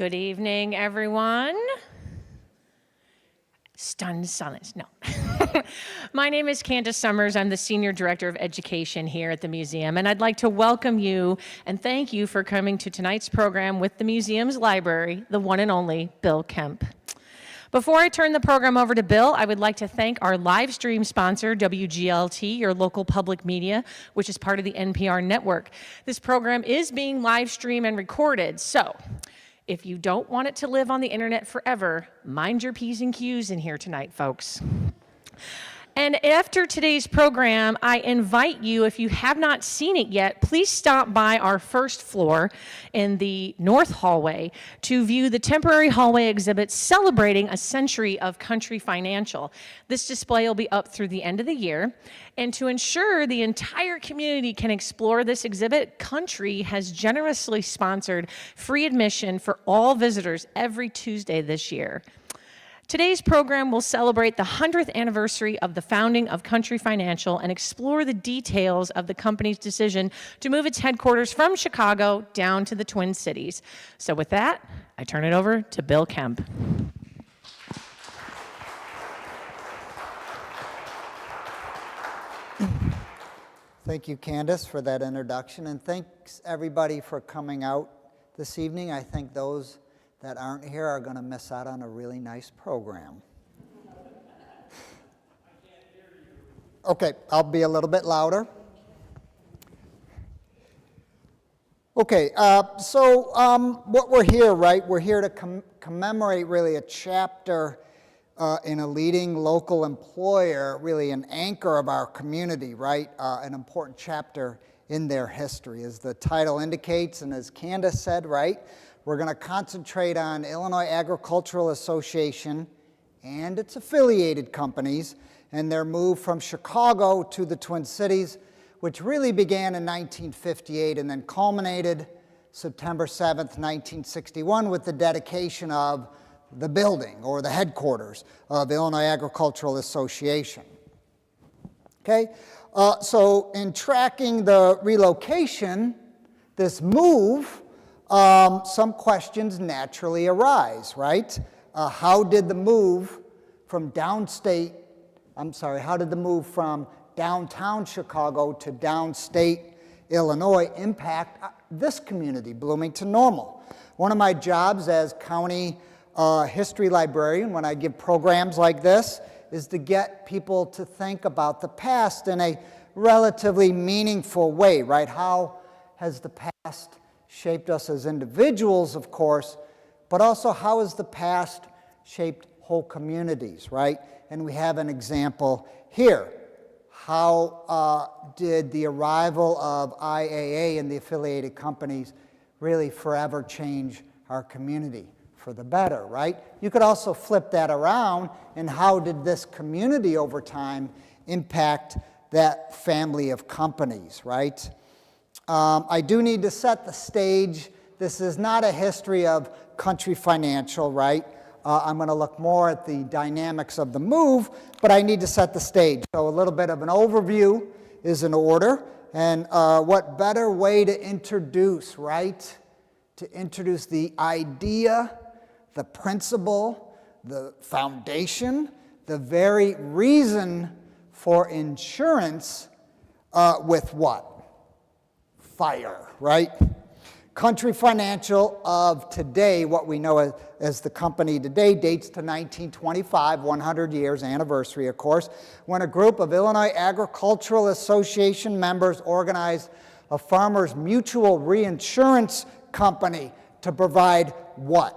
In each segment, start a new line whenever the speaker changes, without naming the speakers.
Good evening, everyone. Stunned silence, no. My name is Candace Summers. I'm the Senior Director of Education here at the museum, and I'd like to welcome you and thank you for coming to tonight's program with the museum's library, the one and only Bill Kemp. Before I turn the program over to Bill, I would like to thank our live stream sponsor, WGLT, your local public media, which is part of the NPR network. This program is being live streamed and recorded, so if you don't want it to live on the internet forever, mind your P's and Q's in here tonight, folks. And after today's program, I invite you, if you have not seen it yet, please stop by our first floor in the north hallway to view the temporary hallway exhibit celebrating a century of Country Financial. This display will be up through the end of the year. And to ensure the entire community can explore this exhibit, Country has generously sponsored free admission for all visitors every Tuesday this year. Today's program will celebrate the 100th anniversary of the founding of Country Financial and explore the details of the company's decision to move its headquarters from Chicago down to the Twin Cities. So with that, I turn it over to Bill Kemp.
Thank you, Candace, for that introduction, and thanks everybody for coming out this evening. I think those that aren't here are going to miss out on a really nice program. Okay, I'll be a little bit louder. Okay, what we're here, right? We're here to commemorate really a chapter in a leading local employer, really an anchor of our community, right? An important chapter in their history, as the title indicates, and as Candace said, right? We're going to concentrate on Illinois Agricultural Association and its affiliated companies and their move from Chicago to the Twin Cities, which really began in 1958 and then culminated September 7th, 1961 with the dedication of the building or the headquarters of Illinois Agricultural Association. Okay, so in tracking the relocation, this move, some questions naturally arise, right? How did the move from downtown Chicago to downstate Illinois impact this community, Bloomington Normal? One of my jobs as county history librarian, when I give programs like this, is to get people to think about the past in a relatively meaningful way, right? How has the past shaped us as individuals, of course, but also how has the past shaped whole communities, right? And we have an example here. How did the arrival of IAA and the affiliated companies really forever change our community for the better, right? You could also flip that around, and how did this community over time impact that family of companies, right? I do need to set the stage. This is not a history of Country Financial, right? I'm going to look more at the dynamics of the move, but I need to set the stage. So a little bit of an overview is in order. And what better way to introduce, right? To introduce the idea, the principle, the foundation, the very reason for insurance with what? Fire, right? Country Financial of today, what we know as the company today, dates to 1925, 100 years anniversary, of course, when a group of Illinois Agricultural Association members organized a farmers' mutual reinsurance company to provide what?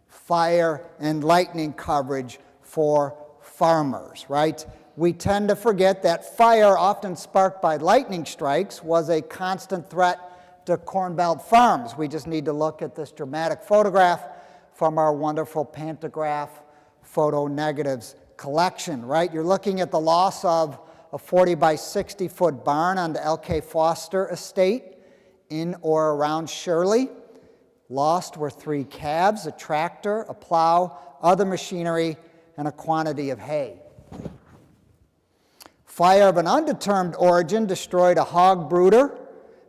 Fire and lightning coverage for farmers, right? We tend to forget that fire, often sparked by lightning strikes, was a constant threat to Corn Belt farms. We just need to look at this dramatic photograph from our wonderful Pantograph photo negatives collection, right? You're looking at the loss of a 40 by 60 foot barn on the L.K. Foster estate in or around Shirley. Lost were 3 calves, a tractor, a plow, other machinery, and a quantity of hay. Fire of an undetermined origin destroyed a hog brooder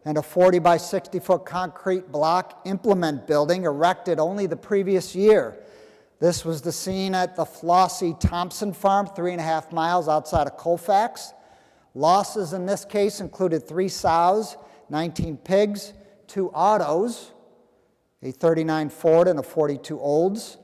and a 40 by 60 foot concrete block implement building erected only the previous year. This was the scene at the Flossie Thompson Farm, 3.5 miles outside of Colfax. Losses in this case included 3 sows, 19 pigs, 2 autos, a 39 Ford and a 42 Olds,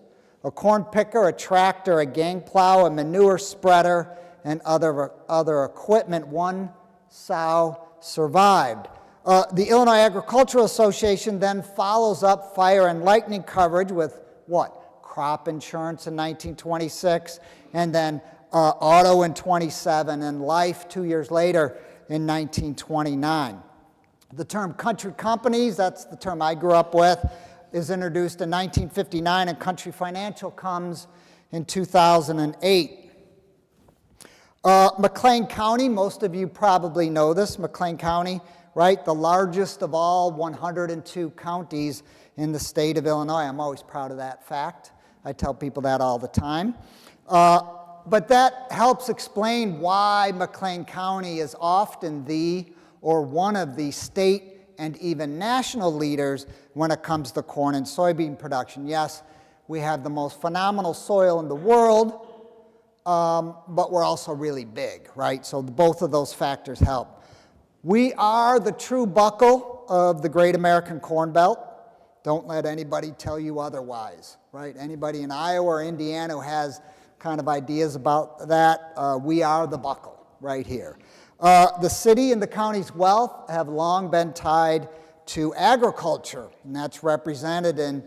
a corn picker, a tractor, a gang plow, a manure spreader, and other equipment. 1 sow survived. The Illinois Agricultural Association then follows up fire and lightning coverage with what? Crop insurance in 1926, and then auto in 27, and life 2 years later in 1929. The term country companies, that's the term I grew up with, is introduced in 1959, and Country Financial comes in 2008. McLean County, most of you probably know this, McLean County, right? The largest of all 102 counties in the state of Illinois. I'm always proud of that fact. I tell people that all the time. But that helps explain why McLean County is often the or one of the state and even national leaders when it comes to corn and soybean production. Yes, we have the most phenomenal soil in the world, but we're also really big, right? So both of those factors help. We are the true buckle of the Great American Corn Belt. Don't let anybody tell you otherwise, right? Anybody in Iowa or Indiana who has kind of ideas about that, we are the buckle right here. The city and the county's wealth have long been tied to agriculture, and that's represented in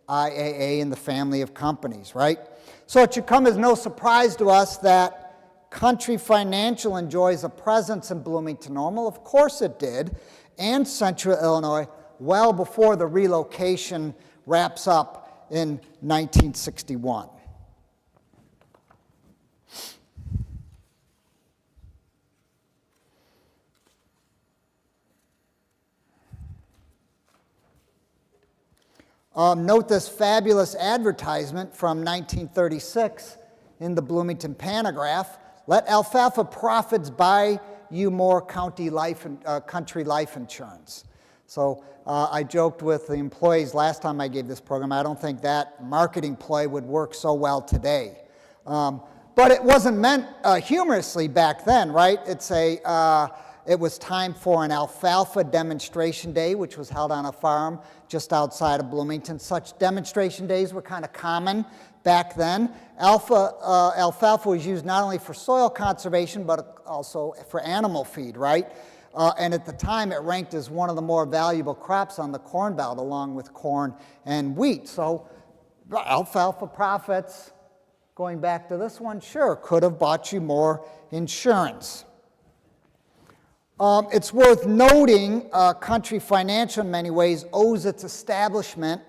IAA and the family of companies, right? So it should come as no surprise to us that Country Financial enjoys a presence in Bloomington-Normal. Of course it did, and Central Illinois, well before the relocation wraps up in 1961. Note this fabulous advertisement from 1936 in the Bloomington Panagraph. Let alfalfa profits buy you more country life insurance. So I joked with the employees last time I gave this program, I don't think that marketing ploy would work so well today. But it wasn't meant humorously back then, right? It was time for an alfalfa demonstration day, which was held on a farm just outside of Bloomington. Such demonstration days were kind of common back then. Alfalfa was used not only for soil conservation, but also for animal feed, right? And at the time, it ranked as one of the more valuable crops on the Corn Belt, along with corn and wheat. So alfalfa profits, going back to this one, sure, could have bought you more insurance. It's worth noting Country Financial in many ways owes its establishment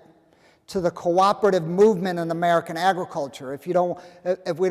to the cooperative movement in American agriculture. If we don't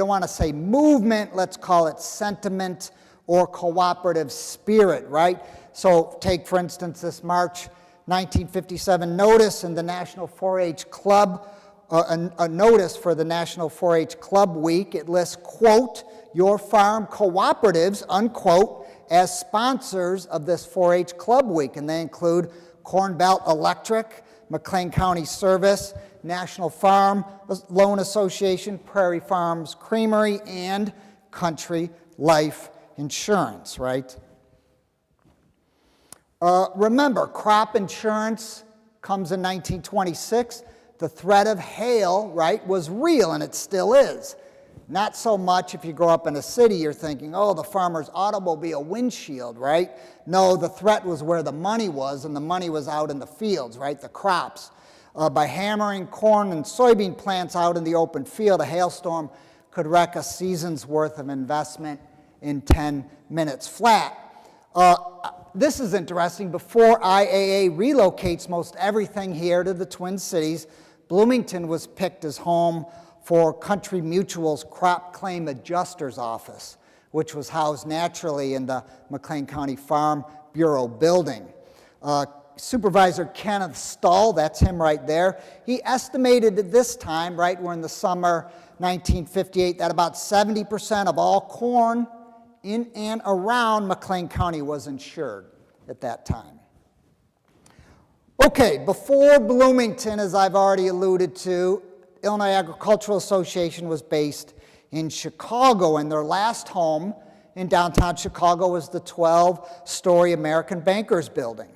want to say movement, let's call it sentiment or cooperative spirit, right? So take, for instance, this March 1957 notice in the National 4-H Club, a notice for the National 4-H Club Week. It lists, quote, your farm cooperatives, unquote, as sponsors of this 4-H Club Week, and they include Corn Belt Electric, McLean County Service, National Farm Loan Association, Prairie Farms Creamery, and Country Life Insurance, right? Remember, crop insurance comes in 1926. The threat of hail, right, was real, and it still is. Not so much if you grow up in a city, you're thinking, oh, the farmer's automobile windshield, right? No, the threat was where the money was, and the money was out in the fields, right, the crops. By hammering corn and soybean plants out in the open field, a hailstorm could wreck a season's worth of investment in 10 minutes flat. This is interesting. Before IAA relocates most everything here to the Twin Cities, Bloomington was picked as home for Country Mutual's Crop Claim Adjuster's Office, which was housed naturally in the McLean County Farm Bureau building. Supervisor Kenneth Stull, that's him right there, he estimated at this time, right, we're in the summer 1958, that about 70% of all corn in and around McLean County was insured at that time. Okay, before Bloomington, as I've already alluded to, Illinois Agricultural Association was based in Chicago, and their last home in downtown Chicago was the 12-story American Bankers Building,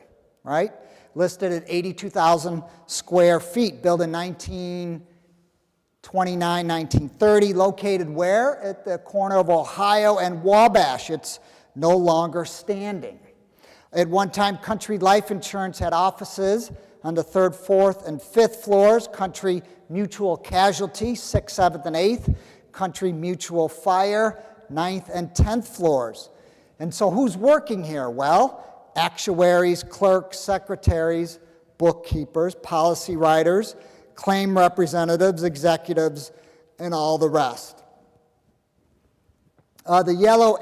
right? Listed at 82,000 square feet, built in 1929, 1930, located where? At the corner of Ohio and Wabash. It's no longer standing. At one time, Country Life Insurance had offices on the 3rd, 4th, and 5th floors. Country Mutual Casualty, 6th, 7th, and 8th. Country Mutual Fire, 9th and 10th floors. And so who's working here? Well, actuaries, clerks, secretaries, bookkeepers, policy writers, claim representatives, executives, and all the rest. The yellow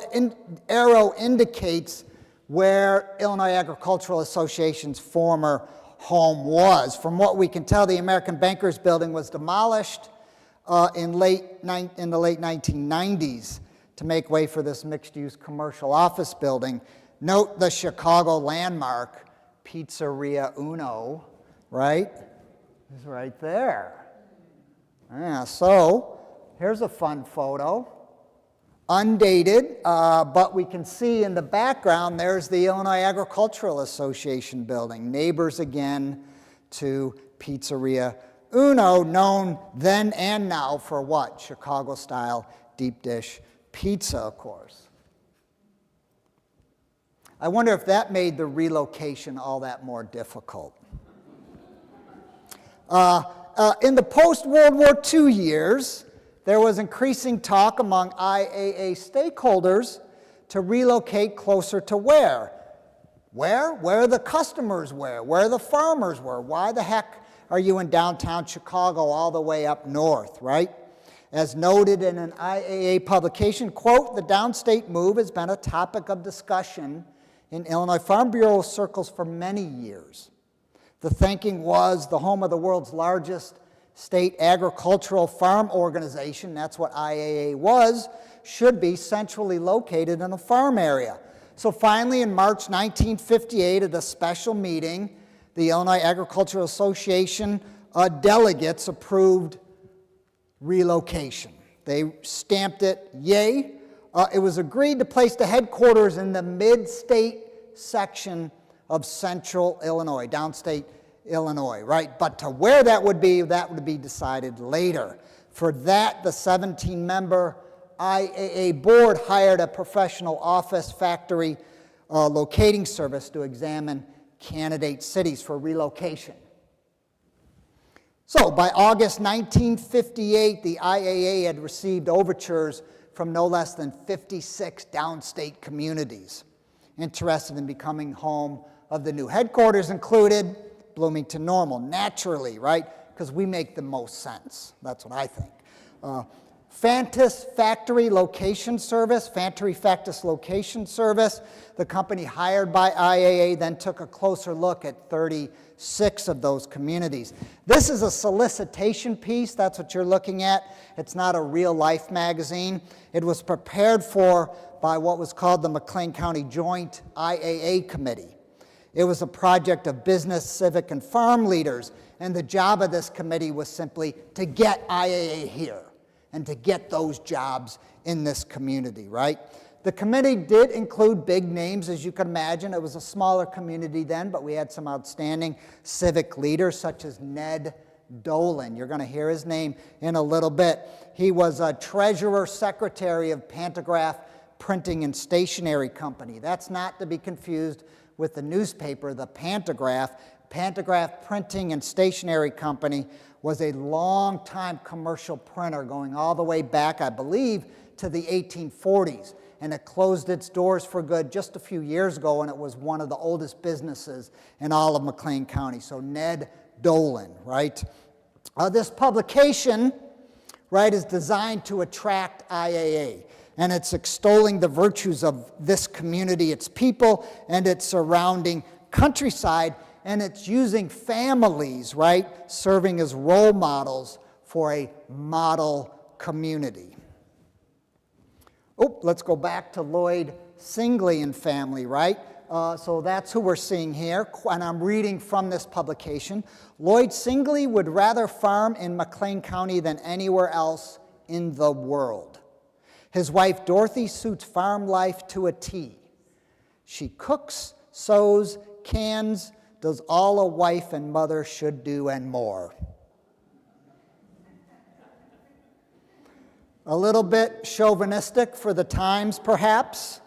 arrow indicates where Illinois Agricultural Association's former home was. From what we can tell, the American Bankers Building was demolished in the late 1990s to make way for this mixed-use commercial office building. Note the Chicago landmark, Pizzeria Uno, right? It's right there. Yeah, so here's a fun photo. Undated, but we can see in the background there's the Illinois Agricultural Association building. Neighbors again to Pizzeria Uno, known then and now for what? Chicago-style deep dish pizza, of course. I wonder if that made the relocation all that more difficult. In the post-World War II years, there was increasing talk among IAA stakeholders to relocate closer to where? Where the customers were, where the farmers were. Why the heck are you in downtown Chicago all the way up north, right? As noted in an IAA publication, quote, the downstate move has been a topic of discussion in Illinois Farm Bureau circles for many years. The thinking was the home of the world's largest state agricultural farm organization, that's what IAA was, should be centrally located in a farm area. So finally, in March 1958, at a special meeting, the Illinois Agricultural Association delegates approved relocation. They stamped it, yay. It was agreed to place the headquarters in the mid-state section of central Illinois, downstate Illinois, right? But to where that would be decided later. For that, the 17-member IAA board hired a professional office factory locating service to examine candidate cities for relocation. So by August 1958, the IAA had received overtures from no less than 56 downstate communities interested in becoming home of the new headquarters, included Bloomington Normal, naturally, right? Because we make the most sense. That's what I think. Fantis Factory Location Service, Factory Factus Location Service, the company hired by IAA, then took a closer look at 36 of those communities. This is a solicitation piece. That's what you're looking at. It's not a real-life magazine. It was prepared for by what was called the McLean County Joint IAA Committee. It was a project of business, civic, and farm leaders, and the job of this committee was simply to get IAA here and to get those jobs in this community, right? The committee did include big names, as you can imagine. It was a smaller community then, but we had some outstanding civic leaders, such as Ned Dolan. You're going to hear his name in a little bit. He was a treasurer secretary of Pantograph Printing and Stationery Company. That's not to be confused with the newspaper, the Pantograph. Pantograph Printing and Stationery Company was a long-time commercial printer going all the way back, I believe, to the 1840s. And it closed its doors for good just a few years ago, and it was one of the oldest businesses in all of McLean County. So Ned Dolan, right? This publication, right, is designed to attract IAA. And it's extolling the virtues of this community, its people, and its surrounding countryside. And it's using families, right, serving as role models for a model community. Oh, let's go back to Lloyd Singley and family, right? So that's who we're seeing here, and I'm reading from this publication. Lloyd Singley would rather farm in McLean County than anywhere else in the world. His wife Dorothy suits farm life to a T. She cooks, sews, cans, does all a wife and mother should do and more. A little bit chauvinistic for the times, perhaps,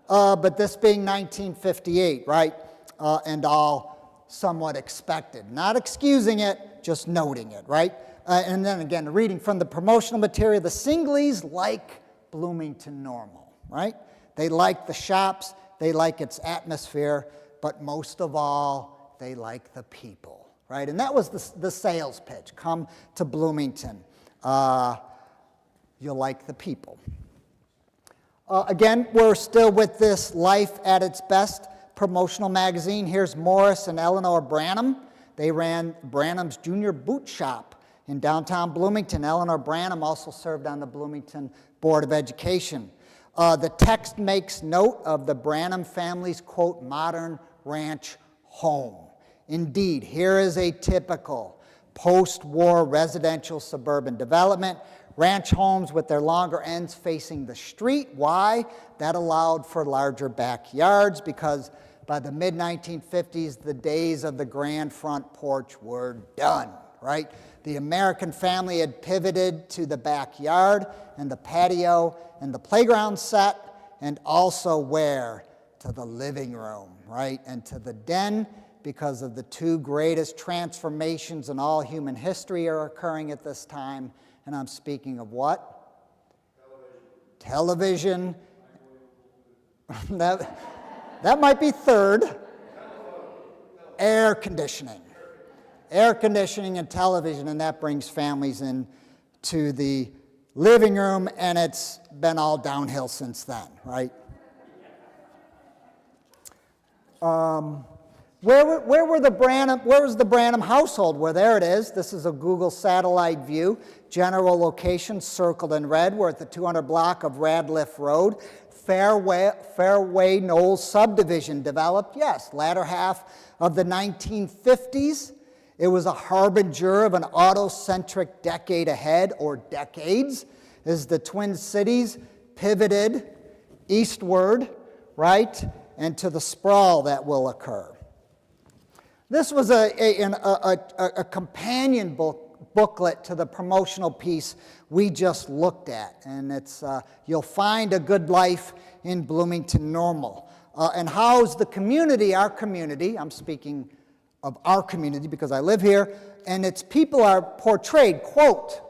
but this being 1958, right? And all somewhat expected. Not excusing it, just noting it, right? And then again, reading from the promotional material, the Singleys like Bloomington normal, right? They like the shops, they like its atmosphere, but most of all, they like the people, right? And that was the sales pitch. Come to Bloomington. You'll like the people. Again, we're still with this Life at its Best promotional magazine. Here's Morris and Eleanor Branham. They ran Branham's Junior Boot Shop in downtown Bloomington. Eleanor Branham also served on the Bloomington Board of Education. The text makes note of the Branham family's, quote, modern ranch home. Indeed, here is a typical post-war residential suburban development. Ranch homes with their longer ends facing the street. Why? That allowed for larger backyards because by the mid-1950s, the days of the grand front porch were done, right? The American family had pivoted to the backyard and the patio and the playground set, and also where? To the living room, right? And to the den, because of the two greatest transformations in all human history are occurring at this time. And I'm speaking of what? Television. that might be third. Air conditioning. Air conditioning and television, and that brings families in to the living room, and it's been all downhill since then, right? Where was the Branham household? Well, there it is. This is a Google satellite view. General location circled in red. We're at the 200 block of Radcliffe Road. Fairway Knolls subdivision developed, yes, latter half of the 1950s. It was a harbinger of an auto-centric decade ahead, or decades, as the Twin Cities pivoted eastward, right, and to the sprawl that will occur. This was a companion booklet to the promotional piece we just looked at, and it's You'll Find a Good Life in Bloomington Normal. And how's the community, our community, I'm speaking of our community because I live here, and its people are portrayed, quote,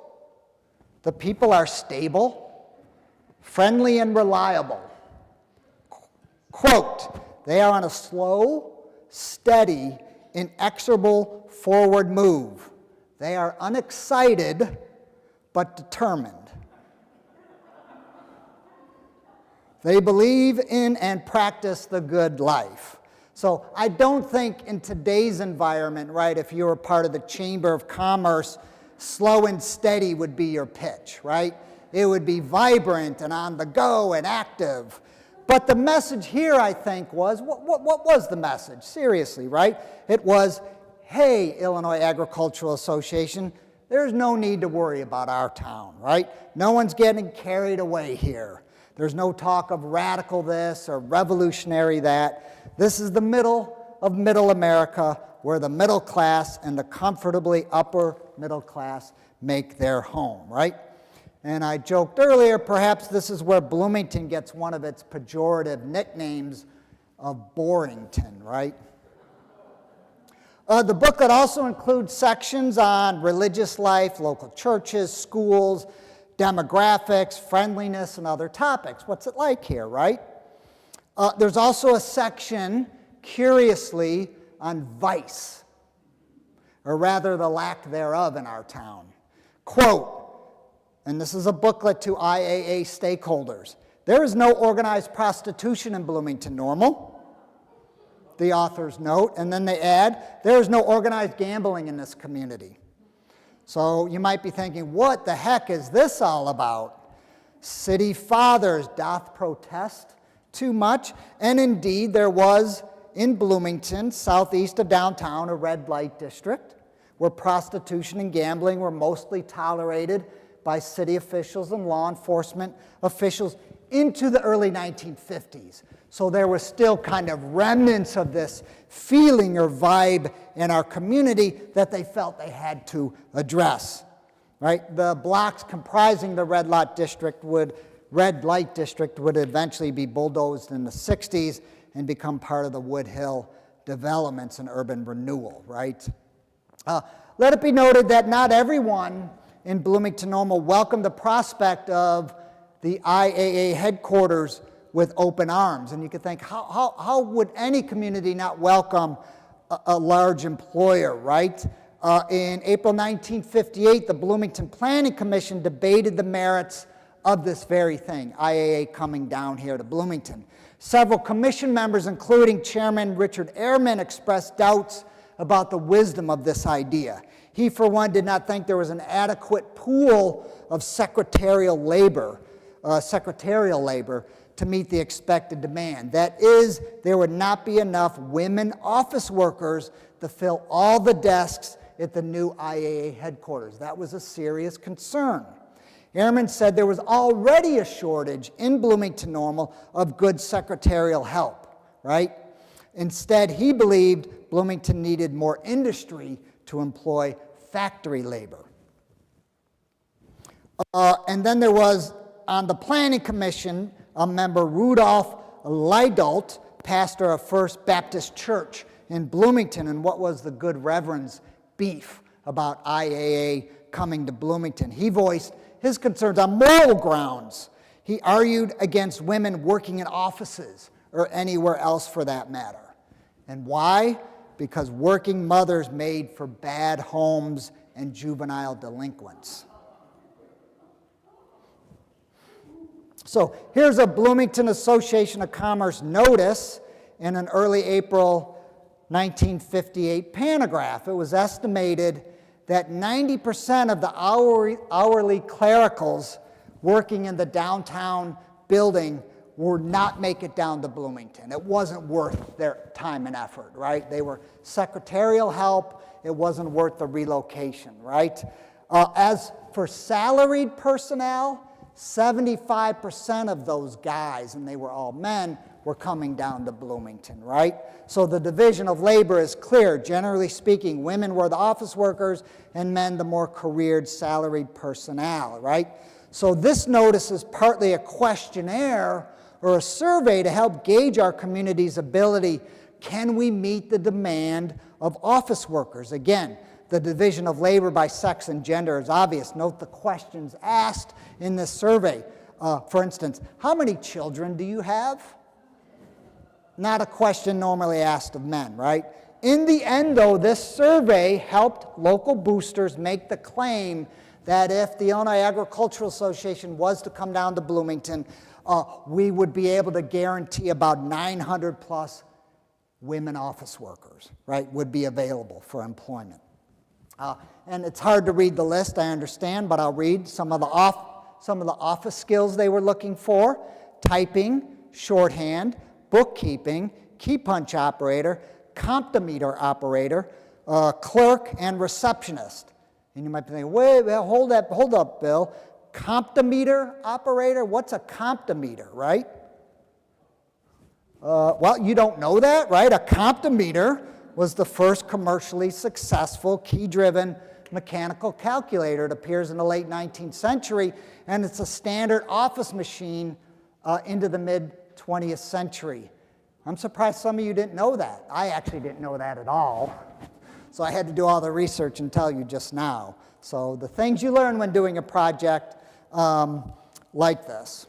the people are stable, friendly, and reliable. Quote, they are on a slow, steady, inexorable forward move. They are unexcited but determined. They believe in and practice the good life. So I don't think in today's environment, right, if you were part of the Chamber of Commerce, slow and steady would be your pitch, right? It would be vibrant and on the go and active. But the message here, I think, was, what was the message? Seriously, right? It was, hey, Illinois Agricultural Association, there's no need to worry about our town, right? No one's getting carried away here. There's no talk of radical this or revolutionary that. This is the middle of middle America, where the middle class and the comfortably upper middle class make their home, right? And I joked earlier, perhaps this is where Bloomington gets one of its pejorative nicknames of Borington, right? The booklet also includes sections on religious life, local churches, schools, demographics, friendliness, and other topics. What's it like here, right? There's also a section, curiously, on vice, or rather the lack thereof in our town. Quote, and this is a booklet to IAA stakeholders, there is no organized prostitution in Bloomington Normal, the authors note, and then they add, there is no organized gambling in this community. So you might be thinking, what the heck is this all about? City fathers doth protest too much. And indeed, there was in Bloomington, southeast of downtown, a red light district where prostitution and gambling were mostly tolerated by city officials and law enforcement officials into the early 1950s. So there were still kind of remnants of this feeling or vibe in our community that they felt they had to address. Right? The blocks comprising the red light district would eventually be bulldozed in the 60s and become part of the Woodhill developments and urban renewal, right? Let it be noted that not everyone in Bloomington-Normal welcomed the prospect of the IAA headquarters with open arms. And you could think, how would any community not welcome a large employer, right? In April 1958, the Bloomington Planning Commission debated the merits of this very thing, IAA coming down here to Bloomington. Several commission members, including Chairman Richard Ehrman, expressed doubts about the wisdom of this idea. He, for one, did not think there was an adequate pool of secretarial labor to meet the expected demand. That is, there would not be enough women office workers to fill all the desks at the new IAA headquarters. That was a serious concern. Ehrman said there was already a shortage in Bloomington-Normal of good secretarial help, right? Instead, he believed Bloomington needed more industry to employ factory labor. And then there was, on the Planning Commission, a member, Rudolph Leidolt, pastor of First Baptist Church in Bloomington, and what was the good reverend's beef about IAA coming to Bloomington. He voiced his concerns on moral grounds. He argued against women working in offices or anywhere else for that matter. And why? Because working mothers made for bad homes and juvenile delinquents. So here's a Bloomington Association of Commerce notice in an early April 1958 pantograph. It was estimated that 90% of the hourly clericals working in the downtown building would not make it down to Bloomington. It wasn't worth their time and effort, right? They were secretarial help. It wasn't worth the relocation, right? As for salaried personnel, 75% of those guys, and they were all men, were coming down to Bloomington, right? So the division of labor is clear. Generally speaking, women were the office workers and men the more careered salaried personnel, right? So this notice is partly a questionnaire or a survey to help gauge our community's ability. Can we meet the demand of office workers? Again, the division of labor by sex and gender is obvious. Note the questions asked in this survey. For instance, how many children do you have? Not a question normally asked of men, right? In the end, though, this survey helped local boosters make the claim that if the Illinois Agricultural Association was to come down to Bloomington, we would be able to guarantee about 900 plus women office workers, right, would be available for employment. And it's hard to read the list, I understand, but I'll read some of the office skills they were looking for: typing, shorthand, bookkeeping, key punch operator, comptometer operator, clerk, and receptionist. And you might be thinking, wait, hold up, Bill. Comptometer operator? What's a comptometer, right? Well, you don't know that, right? A comptometer was the first commercially successful key-driven mechanical calculator. It appears in the late 19th century, and it's a standard office machine into the mid-20th century. I'm surprised some of you didn't know that. I actually didn't know that at all. So I had to do all the research and tell you just now. So the things you learn when doing a project like this.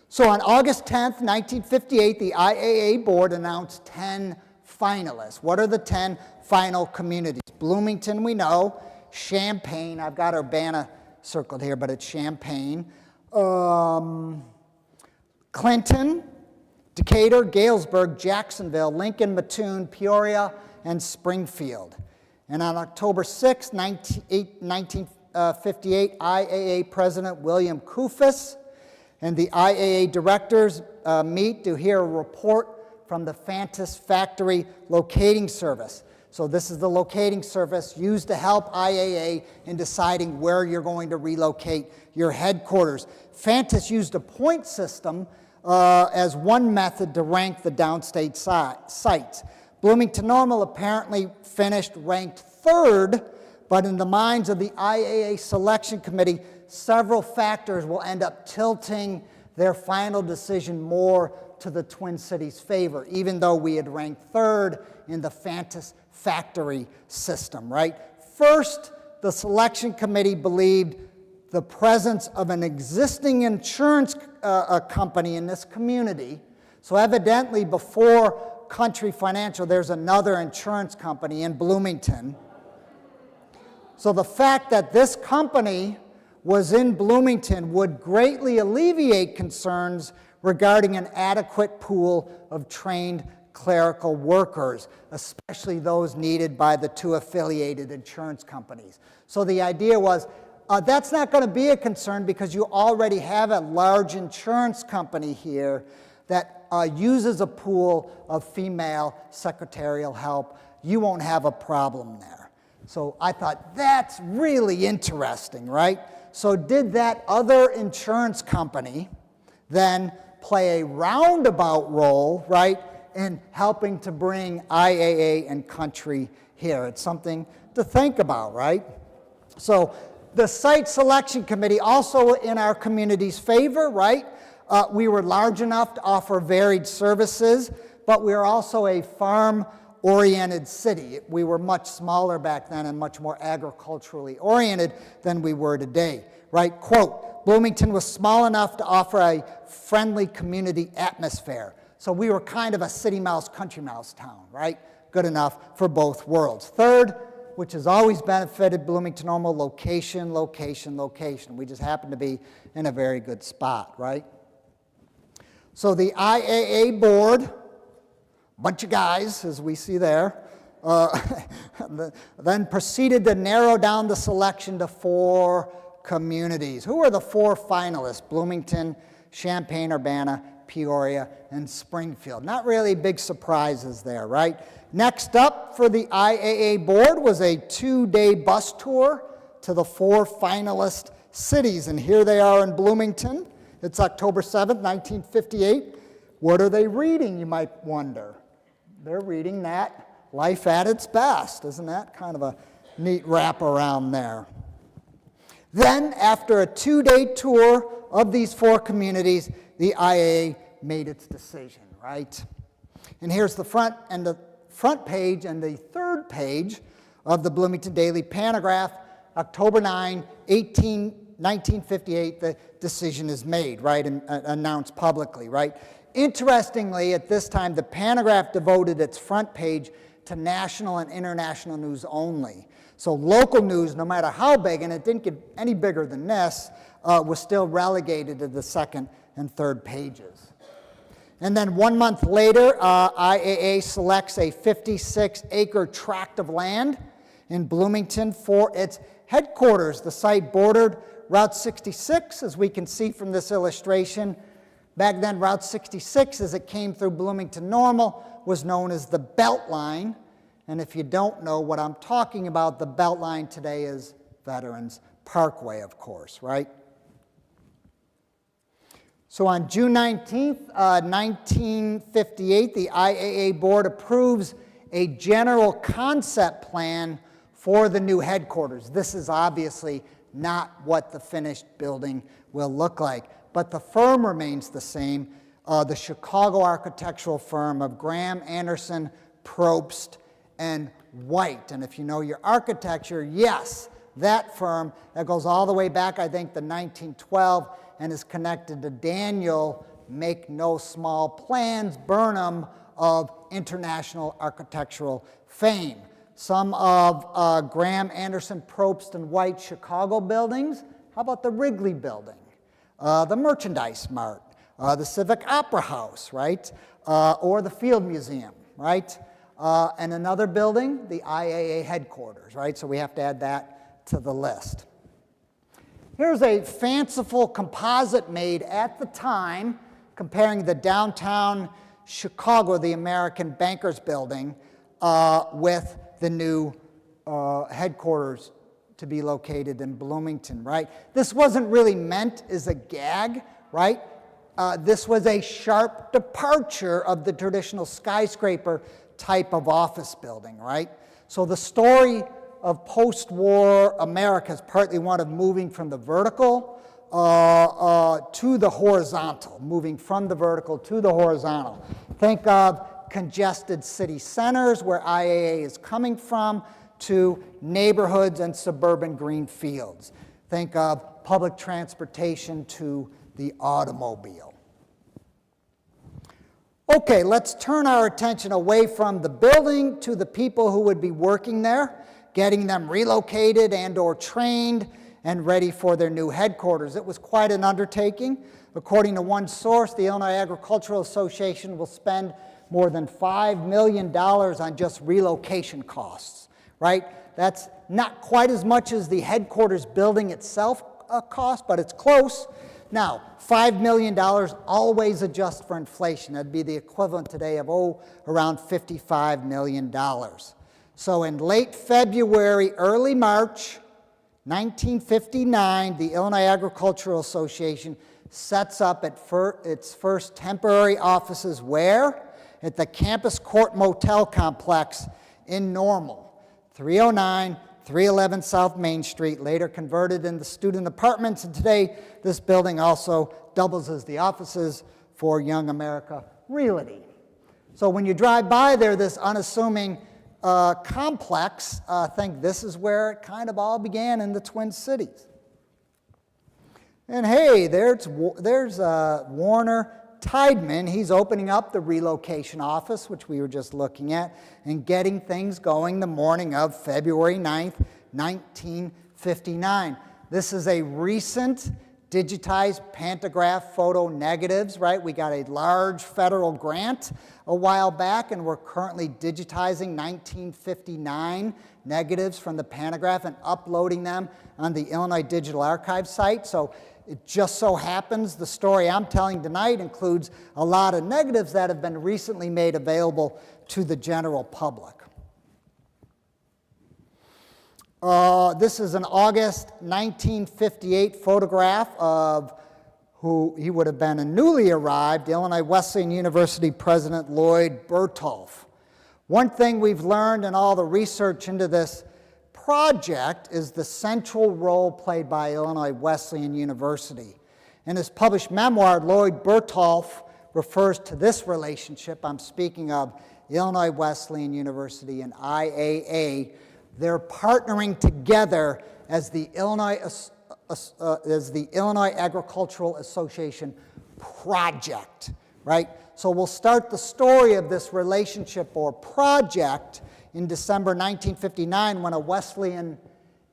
So on August 10th, 1958, the IAA board announced 10 finalists. What are the 10 final communities? Bloomington, we know. Champaign, I've got Urbana circled here, but it's Champaign. Clinton, Decatur, Galesburg, Jacksonville, Lincoln, Mattoon, Peoria, and Springfield. And on October 6, 1958, IAA President William Kufis And the IAA directors meet to hear a report from the Fantas Factory Locating Service. So this is the locating service used to help IAA in deciding where you're going to relocate your headquarters. Fantas used a point system as one method to rank the downstate sites. Bloomington Normal apparently finished ranked third, but in the minds of the IAA selection committee, several factors will end up tilting their final decision more to the Twin Cities' favor, even though we had ranked third in the Fantas Factory system, right? First, the selection committee believed the presence of an existing insurance company in this community. So evidently before Country Financial, there's another insurance company in Bloomington. So the fact that this company was in Bloomington would greatly alleviate concerns regarding an adequate pool of trained clerical workers, especially those needed by the two affiliated insurance companies. So the idea was, that's not going to be a concern because you already have a large insurance company here that uses a pool of female secretarial help. You won't have a problem there. So I thought, that's really interesting, right? So did that other insurance company then play a roundabout role, right, in helping to bring IAA and Country here? It's something to think about, right? So the site selection committee also in our community's favor, right? We were large enough to offer varied services, but we were also a farm-oriented city. We were much smaller back then and much more agriculturally oriented than we were today, right? Quote, Bloomington was small enough to offer a friendly community atmosphere. So we were kind of a city mouse, country mouse town, right? Good enough for both worlds. Third, which has always benefited Bloomington Normal, location, location, location. We just happen to be in a very good spot, right? So the IAA board, bunch of guys, as we see there, then proceeded to narrow down the selection to 4 communities. Who are the 4 finalists? Bloomington, Champaign-Urbana, Peoria, and Springfield. Not really big surprises there, right? Next up for the IAA board was a 2-day bus tour to the 4 finalist cities, and here they are in Bloomington. It's October 7th, 1958. What are they reading, you might wonder? They're reading that Life at Its Best. Isn't that kind of a neat wraparound there? Then, after a 2-day tour of these 4 communities, the IAA made its decision, right? And here's the front page and the third page of the Bloomington Daily Pantograph, October 9, 1958, the decision is made, right, and announced publicly, right? Interestingly, at this time, the Pantograph devoted its front page to national and international news only. So local news, no matter how big, and it didn't get any bigger than this, was still relegated to the second and third pages. And then 1 month later, IAA selects a 56-acre tract of land in Bloomington for its headquarters. The site bordered Route 66, as we can see from this illustration. Back then, Route 66, as it came through Bloomington Normal, was known as the Beltline. And if you don't know what I'm talking about, the Beltline today is Veterans Parkway, of course, right? So on June 19th, 1958, the IAA board approves a general concept plan for the new headquarters. This is obviously not what the finished building will look like, but the firm remains the same, the Chicago architectural firm of Graham, Anderson, Probst, and White. And if you know your architecture, yes, that firm that goes all the way back, I think, to 1912 and is connected to Daniel, make no small plans, Burnham, of international architectural fame. Some of Graham, Anderson, Probst, and White Chicago buildings. How about the Wrigley Building, the Merchandise Mart, the Civic Opera House, right? Or the Field Museum, right? And another building, the IAA headquarters, right? So we have to add that to the list. Here's a fanciful composite made at the time comparing the downtown Chicago, the American Bankers Building, with the new headquarters to be located in Bloomington, right? This wasn't really meant as a gag, right? This was a sharp departure of the traditional skyscraper type of office building, right? So the story of post-war America is partly one of moving from the vertical to the horizontal, moving from the vertical to the horizontal. Think of congested city centers where IAA is coming from to neighborhoods and suburban green fields. Think of public transportation to the automobile. Okay, let's turn our attention away from the building to the people who would be working there, getting them relocated and or trained and ready for their new headquarters. It was quite an undertaking. According to one source, the Illinois Agricultural Association will spend more than $5 million on just relocation costs, right? That's not quite as much as the headquarters building itself cost, but it's close. Now, $5 million always adjust for inflation. That'd be the equivalent today of, around $55 million. So in late February, early March, 1959, the Illinois Agricultural Association sets up its first temporary offices where? At the Campus Court Motel Complex in Normal, 309, 311 South Main Street, later converted into student apartments, and today this building also doubles as the offices for Young America Realty. So when you drive by there, this unassuming complex, I think this is where it kind of all began in the Twin Cities. And hey, there's Warner Tideman. He's opening up the relocation office, which we were just looking at, and getting things going the morning of February 9th, 1959. This is a recent digitized pantograph photo negatives, right? We got a large federal grant a while back, and we're currently digitizing 1959 negatives from the pantograph and uploading them on the Illinois Digital Archive site. So it just so happens the story I'm telling tonight includes a lot of negatives that have been recently made available to the general public. This is an August 1958 photograph of who he would have been a newly arrived Illinois Wesleyan University President Lloyd Bertolf. One thing we've learned in all the research into this project is the central role played by Illinois Wesleyan University. In his published memoir, Lloyd Bertolf refers to this relationship. I'm speaking of Illinois Wesleyan University and IAA. They're partnering together as the Illinois Agricultural Association project, right? So we'll start the story of this relationship or project in December 1959 when a Wesleyan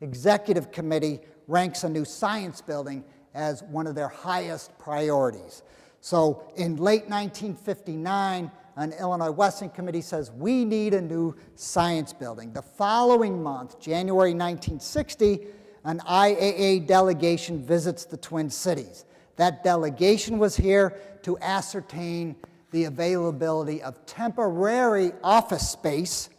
executive committee ranks a new science building as one of their highest priorities. So in late 1959, an Illinois Wesleyan committee says, we need a new science building. The following month, January 1960, an IAA delegation visits the Twin Cities. That delegation was here to ascertain the availability of temporary office space.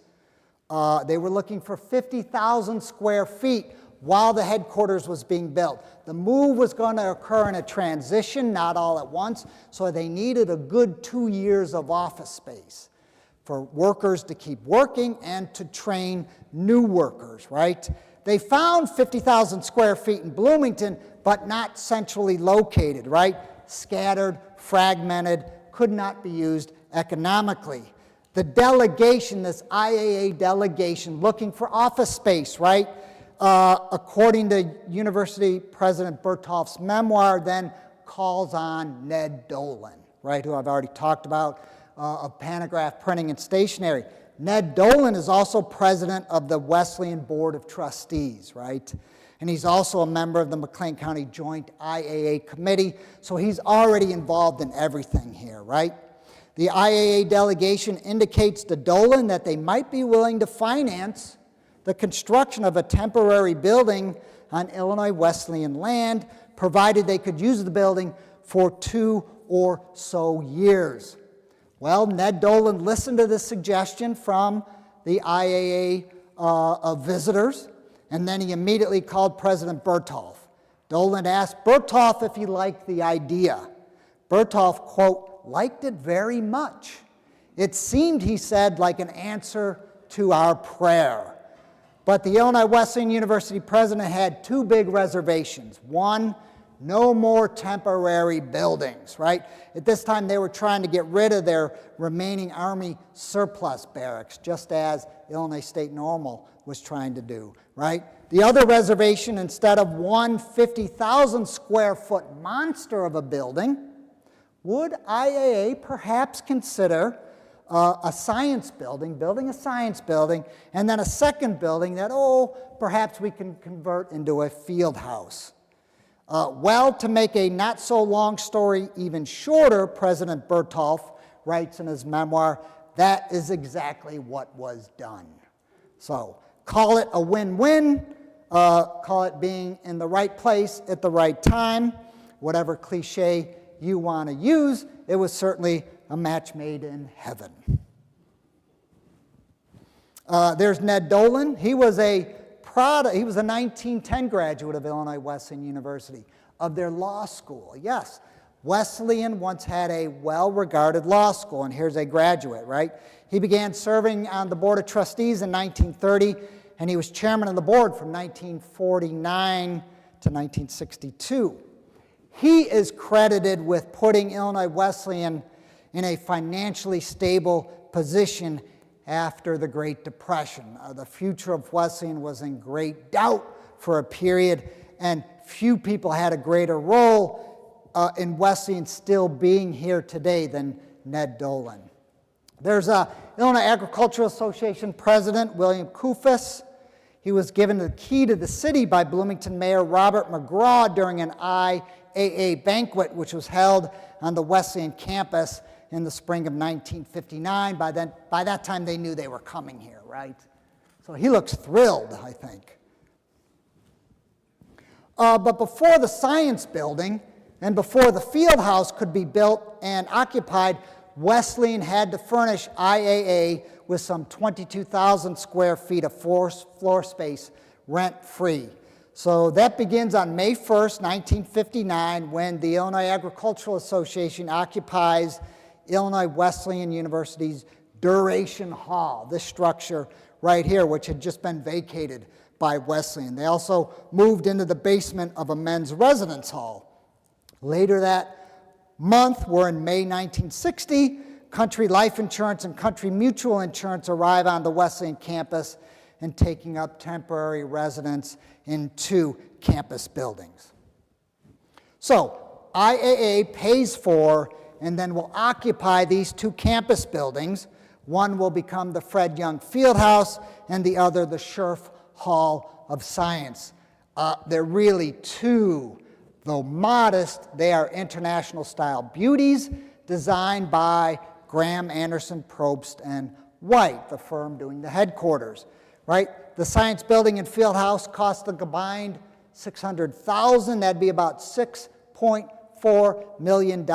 They were looking for 50,000 square feet while the headquarters was being built. The move was going to occur in a transition, not all at once, so they needed a good 2 years of office space for workers to keep working and to train new workers, right? They found 50,000 square feet in Bloomington, but not centrally located, right? Scattered, fragmented, could not be used economically. The delegation, this IAA delegation, looking for office space, right? According to University President Bertolf's memoir, then calls on Ned Dolan, right, who I've already talked about, of Pantograph Printing and Stationery. Ned Dolan is also president of the Wesleyan Board of Trustees, right? And he's also a member of the McLean County Joint IAA Committee, so he's already involved in everything here, right? The IAA delegation indicates to Dolan that they might be willing to finance the construction of a temporary building on Illinois Wesleyan land, provided they could use the building for 2 or so years. Well, Ned Dolan listened to this suggestion from the IAA visitors, and then he immediately called President Bertolf. Dolan asked Bertolf if he liked the idea. Bertolf, quote, liked it very much. It seemed, he said, like an answer to our prayer. But the Illinois Wesleyan University president had 2 big reservations. One, no more temporary buildings, right? At this time, they were trying to get rid of their remaining Army surplus barracks, just as Illinois State Normal was trying to do, right? The other reservation, instead of one 50,000 square foot monster of a building, would IAA perhaps consider a science building, building a science building, and then a second building that, perhaps we can convert into a field house. Well, to make a not-so-long story even shorter, President Bertolf writes in his memoir, that is exactly what was done. So, call it a win-win, call it being in the right place at the right time, whatever cliche you want to use, it was certainly a match made in heaven. There's Ned Dolan. He was a 1910 graduate of Illinois Wesleyan University, of their law school. Yes, Wesleyan once had a well-regarded law school, and here's a graduate, right? He began serving on the Board of Trustees in 1930, and he was chairman of the board from 1949 to 1962. He is credited with putting Illinois Wesleyan in a financially stable position after the Great Depression. The future of Wesleyan was in great doubt for a period, and few people had a greater role in Wesleyan still being here today than Ned Dolan. There's Illinois Agricultural Association President William Kufis. He was given the key to the city by Bloomington Mayor Robert McGraw during an IAA banquet, which was held on the Wesleyan campus in the spring of 1959. By that time, they knew they were coming here, right? So he looks thrilled, I think. But before the science building and before the field house could be built and occupied, Wesleyan had to furnish IAA with some 22,000 square feet of floor space rent-free. So that begins on May 1st, 1959, when the Illinois Agricultural Association occupies Illinois Wesleyan University's Duration Hall, this structure right here, which had just been vacated by Wesleyan. They also moved into the basement of a men's residence hall. Later that month, we're in May 1960, Country Life Insurance and Country Mutual Insurance arrive on the Wesleyan campus and taking up temporary residence in 2 campus buildings. So IAA pays for and then will occupy these 2 campus buildings. One will become the Fred Young Fieldhouse, and the other the Scherf Hall of Science. They're really 2, though modest, they are international-style beauties designed by Graham, Anderson, Probst, and White, the firm doing the headquarters, right? The science building and field house cost a combined $600,000. That'd be about $6.4 million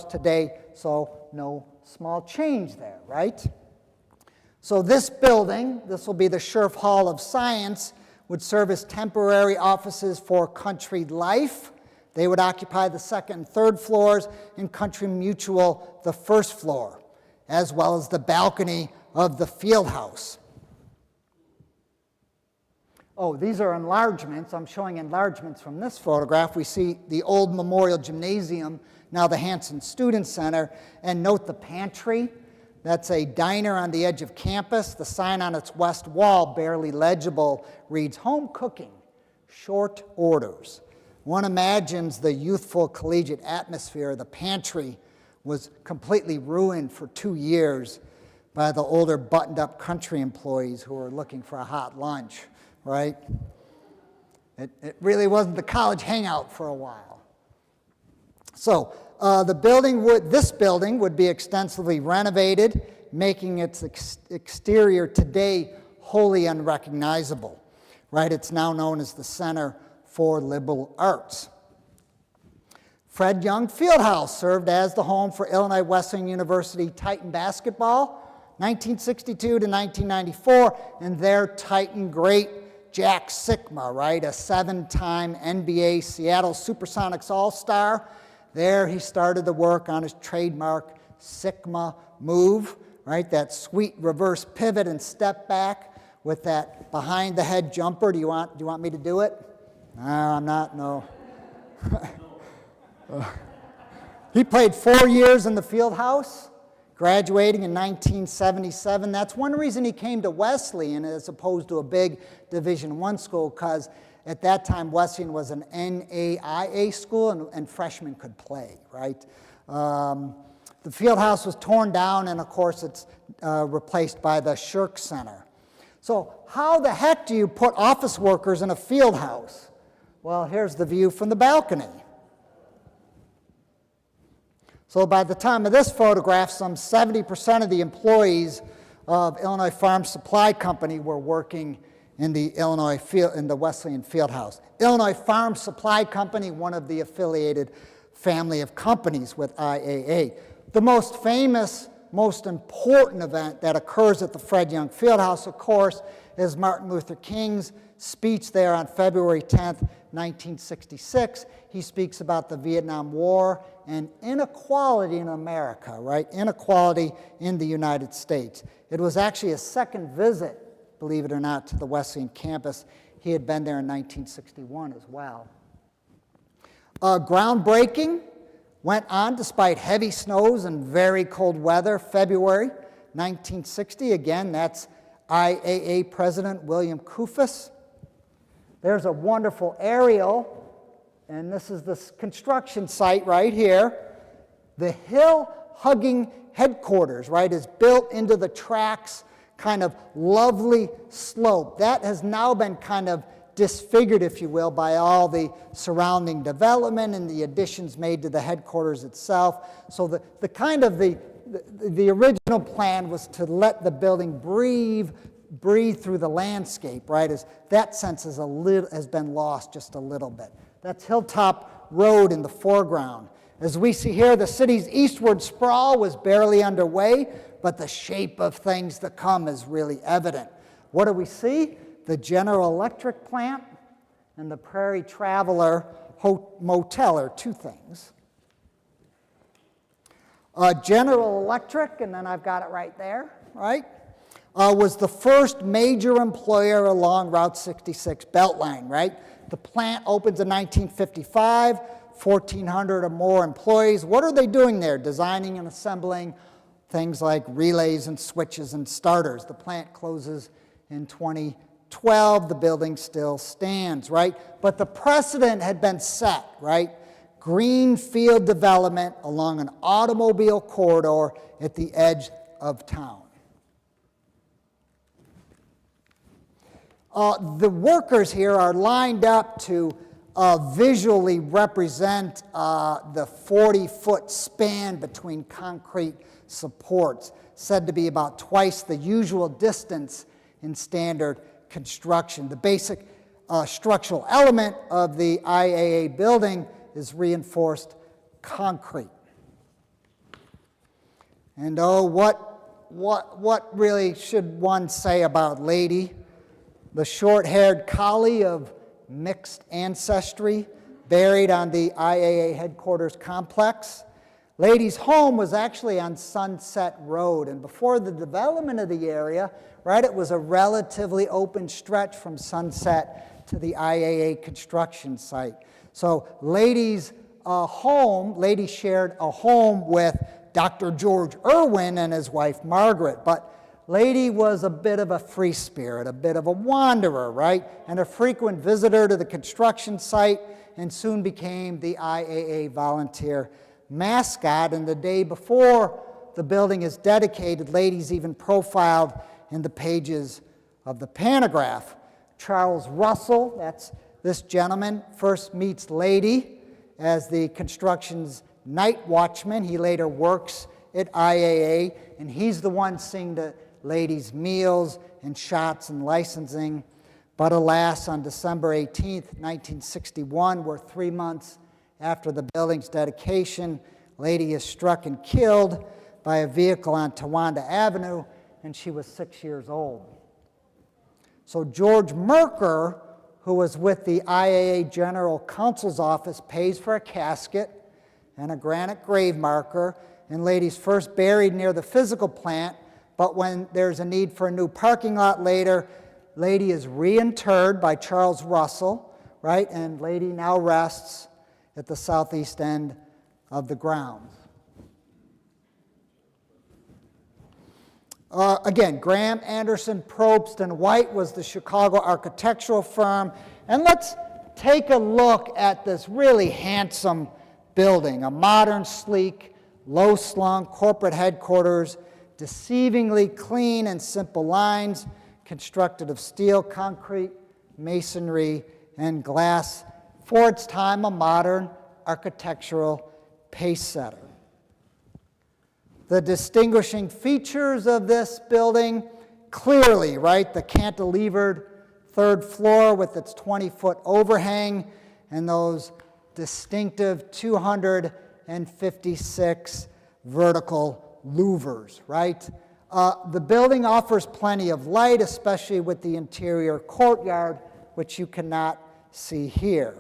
today, so no small change there, right? So this building, this will be the Scherf Hall of Science, would serve as temporary offices for Country Life. They would occupy the 2nd and 3rd floors, and Country Mutual the 1st floor, as well as the balcony of the field house. Oh, these are enlargements. I'm showing enlargements from this photograph. We see the old Memorial Gymnasium, now the Hanson Student Center, and note the pantry. That's a diner on the edge of campus. The sign on its west wall, barely legible, reads, "Home cooking, short orders." One imagines the youthful collegiate atmosphere of the pantry was completely ruined for 2 years by the older buttoned-up country employees who were looking for a hot lunch, right? It really wasn't the college hangout for a while. So this building would be extensively renovated, making its exterior today wholly unrecognizable, right? It's now known as the Center for liberal arts. Fred Young Fieldhouse served as the home for Illinois Wesleyan University Titan basketball, 1962 to 1994, and their Titan great Jack Sikma, right, a 7-time NBA Seattle Supersonics All-Star. There he started to work on his trademark Sikma move, right, that sweet reverse pivot and step back with that behind-the-head jumper. Do you want me to do it? No, I'm not, no. He played 4 years in the Fieldhouse, graduating in 1977. That's one reason he came to Wesleyan as opposed to a big Division I school, because at that time Wesleyan was an NAIA school and freshmen could play, right? The Fieldhouse was torn down, and of course it's replaced by the Shirk Center. So how the heck do you put office workers in a Fieldhouse? Well, here's the view from the balcony. So by the time of this photograph, some 70% of the employees of Illinois Farm Supply Company were working in the Wesleyan Fieldhouse. Illinois Farm Supply Company, one of the affiliated family of companies with IAA. The most famous, most important event that occurs at the Fred Young Fieldhouse, of course, is Martin Luther King's speech there on February 10th, 1966. He speaks about the Vietnam War and inequality in America, right? Inequality in the United States. It was actually a second visit, believe it or not, to the Wesleyan campus. He had been there in 1961 as well. Groundbreaking went on despite heavy snows and very cold weather. February 1960, again, that's IAA President William Kufus. There's a wonderful aerial, and this is the construction site right here. The hill-hugging headquarters, right, is built into the tracks, kind of lovely slope. That has now been kind of disfigured, if you will, by all the surrounding development and the additions made to the headquarters itself. So the original plan was to let the building breathe through the landscape, right? As that sense has been lost just a little bit. That's Hilltop Road in the foreground. As we see here, the city's eastward sprawl was barely underway, but the shape of things to come is really evident. What do we see? The General Electric plant and the Prairie Traveler Motel are two things. General Electric, and then I've got it right there, right? Was the first major employer along Route 66 Beltline, right? The plant opens in 1955, 1,400 or more employees. What are they doing there? Designing and assembling things like relays and switches and starters. The plant closes in 2012. The building still stands, right? But the precedent had been set, right? Greenfield development along an automobile corridor at the edge of town. The workers here are lined up to visually represent the 40-foot span between concrete supports, said to be about twice the usual distance in standard construction. The basic structural element of the IAA building is reinforced concrete. And what really should one say about Lady? The short-haired collie of mixed ancestry buried on the IAA headquarters complex. Lady's home was actually on Sunset Road, and before the development of the area, right, it was a relatively open stretch from Sunset to the IAA construction site. So Lady's home, Lady shared a home with Dr. George Irwin and his wife Margaret, but Lady was a bit of a free spirit, a bit of a wanderer, right? And a frequent visitor to the construction site, and soon became the IAA volunteer mascot. And the day before the building is dedicated, Lady's even profiled in the pages of the Pantograph. Charles Russell, that's this gentleman, first meets Lady as the construction's night watchman. He later works at IAA, and he's the one seeing the Lady's meals and shots and licensing. But alas, on December 18th, 1961, we're 3 months after the building's dedication, lady is struck and killed by a vehicle on Towanda Avenue, and she was 6 years old. So George Merker, who was with the IAA General Counsel's office, pays for a casket and a granite grave marker, and lady's first buried near the physical plant, but when there's a need for a new parking lot later, lady is reinterred by Charles Russell, right? And lady now rests at the southeast end of the grounds. Again, Graham, Anderson, Probst, and White was the Chicago architectural firm. And let's take a look at this really handsome building, a modern, sleek, low-slung corporate headquarters, deceivingly clean and simple lines, constructed of steel, concrete, masonry, and glass. For its time, a modern architectural pace setter. The distinguishing features of this building, clearly, right, the cantilevered third floor with its 20-foot overhang and those distinctive 256 vertical louvers, right? The building offers plenty of light, especially with the interior courtyard, which you cannot see here.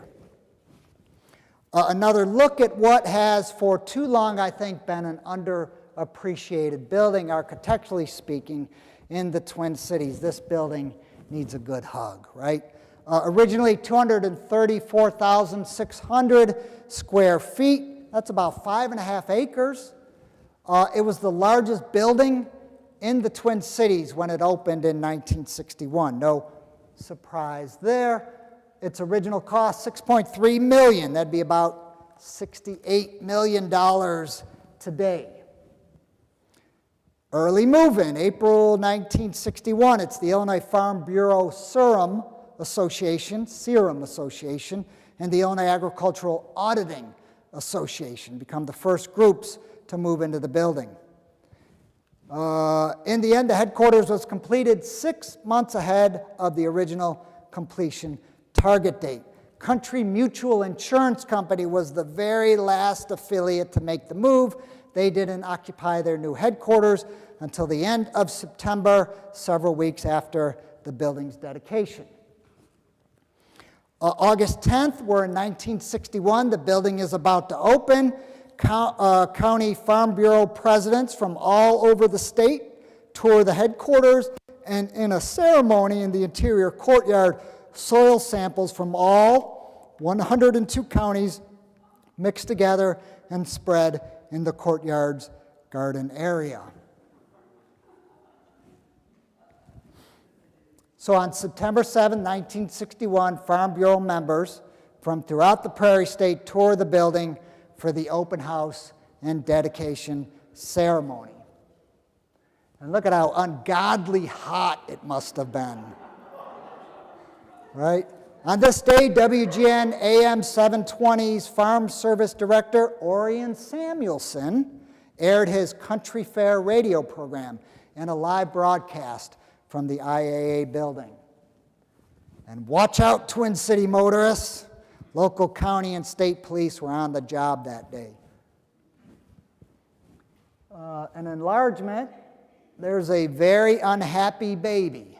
Another look at what has for too long, I think, been an underappreciated building, architecturally speaking, in the Twin Cities. This building needs a good hug, right? Originally 234,600 square feet. That's about 5.5 acres. It was the largest building in the Twin Cities when it opened in 1961. No surprise there. Its original cost, $6.3 million. That'd be about $68 million today. Early move-in, April 1961. It's the Illinois Farm Bureau Serum Association, and the Illinois Agricultural Auditing Association become the first groups to move into the building. In the end, the headquarters was completed 6 months ahead of the original completion target date. Country Mutual Insurance Company was the very last affiliate to make the move. They didn't occupy their new headquarters until the end of September, several weeks after the building's dedication. August 10th, we're in 1961. The building is about to open. County Farm Bureau presidents from all over the state tour the headquarters, and in a ceremony in the interior courtyard, soil samples from all 102 counties mixed together and spread in the courtyard's garden area. So on September 7, 1961, Farm Bureau members from throughout the Prairie State toured the building for the open house and dedication ceremony. And look at how ungodly hot it must have been. Right? On this day, WGN AM 720's Farm Service Director, Orion Samuelson, aired his Country Fair radio program in a live broadcast from the IAA building. And watch out, Twin City motorists. Local county and state police were on the job that day. An enlargement, there's a very unhappy baby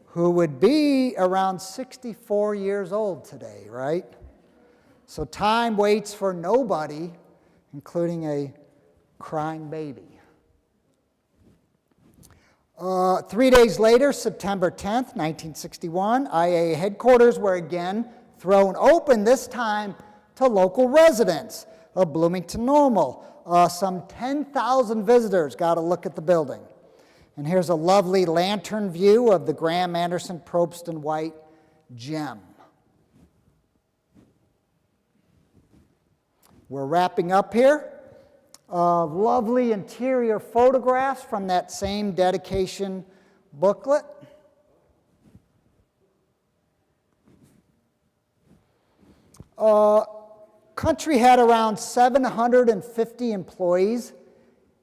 who would be around 64 years old today, right? So time waits for nobody, including a crying baby. 3 days later, September 10th, 1961, IAA headquarters were again thrown open, this time to local residents of Bloomington Normal. Some 10,000 visitors got a look at the building. And here's a lovely lantern view of the Graham, Anderson, Probst, and White gem. We're wrapping up here. Lovely interior photographs from that same dedication booklet. Country had around 750 employees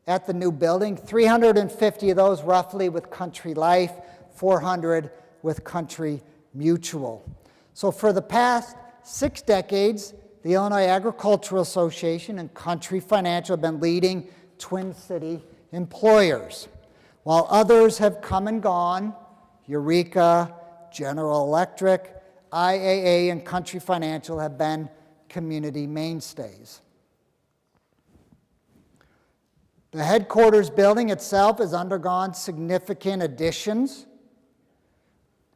at the new building, 350 of those roughly with Country Life, 400 with Country Mutual. So for the past 6 decades, the Illinois Agricultural Association and Country Financial have been leading Twin City employers, while others have come and gone. Eureka, General Electric, IAA, and Country Financial have been community mainstays. The headquarters building itself has undergone significant additions,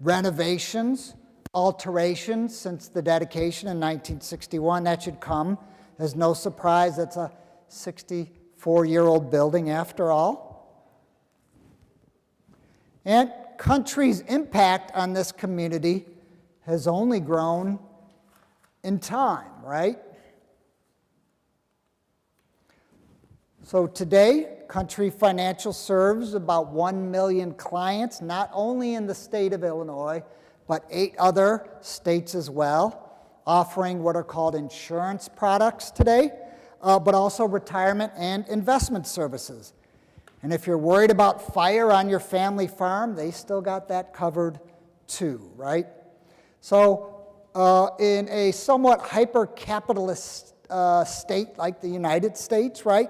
renovations, alterations since the dedication in 1961. That should come as no surprise. It's a 64-year-old building after all. And Country's impact on this community has only grown in time, right? So today, Country Financial serves about 1 million clients, not only in the state of Illinois, but 8 other states as well, offering what are called insurance products today, but also retirement and investment services. And if you're worried about fire on your family farm, they still got that covered too, right? So in a somewhat hyper-capitalist state like the United States, right,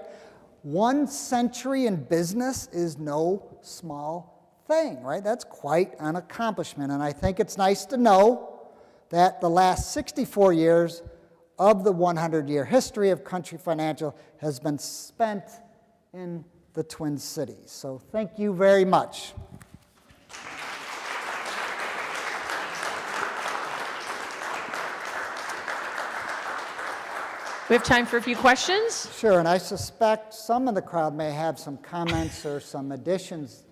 1 century in business is no small thing, right? That's quite an accomplishment. And I think it's nice to know that the last 64 years of the 100-year history of Country Financial has been spent in the Twin Cities. So thank you very much.
We have time for a few questions.
Sure, and I suspect some of the crowd may have some comments or some additions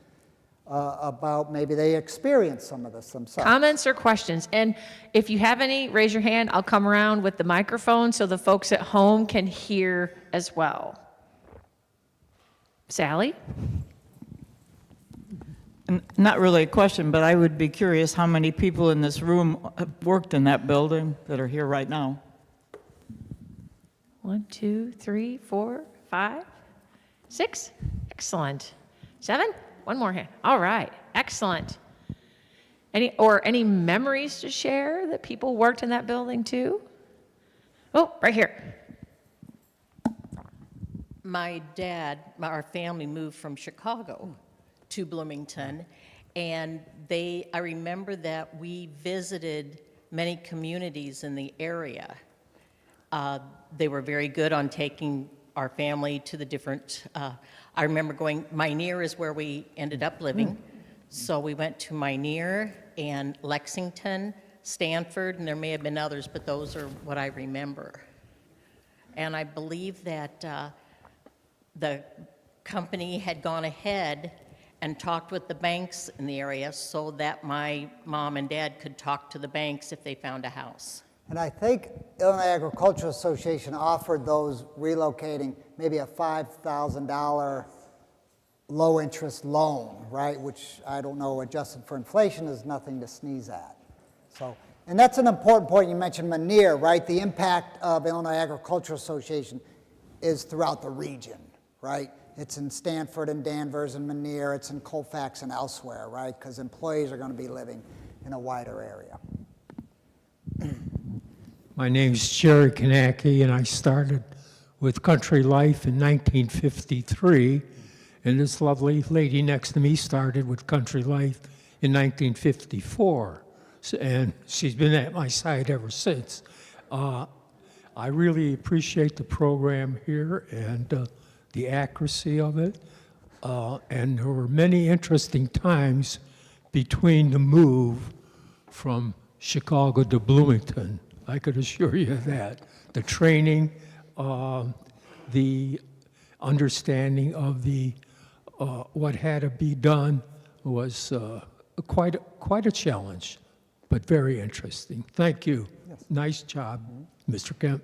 about maybe they experienced some of this themselves.
Comments or questions? And if you have any, raise your hand. I'll come around with the microphone so the folks at home can hear as well. Sally?
Not really a question, but I would be curious how many people in this room have worked in that building that are here right now?
1, 2, 3, 4, 5, 6. Excellent. 7? One more hand. All right. Excellent. Any memories to share that people worked in that building too? Oh, right here.
My dad, our family moved from Chicago to Bloomington, and I remember that we visited many communities in the area. They were very good on taking our family to the different, I remember going, Minear is where we ended up living. So we went to Minear and Lexington, Stanford, and there may have been others, but those are what I remember. And I believe that the company had gone ahead and talked with the banks in the area so that my mom and dad could talk to the banks if they found a house.
And I think Illinois Agricultural Association offered those relocating maybe a $5,000 low-interest loan, right? Which I don't know, adjusted for inflation, is nothing to sneeze at. So, and that's an important point. You mentioned Minear, right? The impact of Illinois Agricultural Association is throughout the region, right? It's in Stanford and Danvers and Minear. It's in Colfax and elsewhere, right? Because employees are going to be living in a wider area.
My name's Jerry Kanacki, and I started with Country Life in 1953, and this lovely lady next to me started with Country Life in 1954, and she's been at my side ever since. I really appreciate the program here and the accuracy of it, and there were many interesting times between the move from Chicago to Bloomington. I could assure you of that. The training, the understanding of the what had to be done was quite a challenge, but very interesting. Thank you. Yes. Nice job, Mr. Kemp.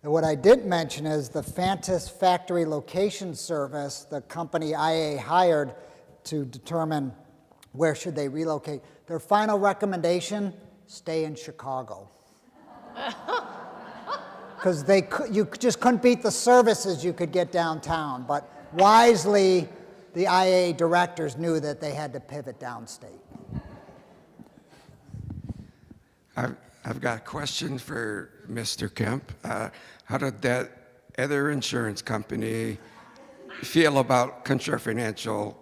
And what I didn't mention is the Fantas Factory Location Service, the company IA hired to determine where should they relocate. Their final recommendation, stay in Chicago. Because you just couldn't beat the services you could get downtown. But wisely, the IA directors knew that they had to pivot downstate.
I've got a question for Mr. Kemp. How did that other insurance company feel about Country Financial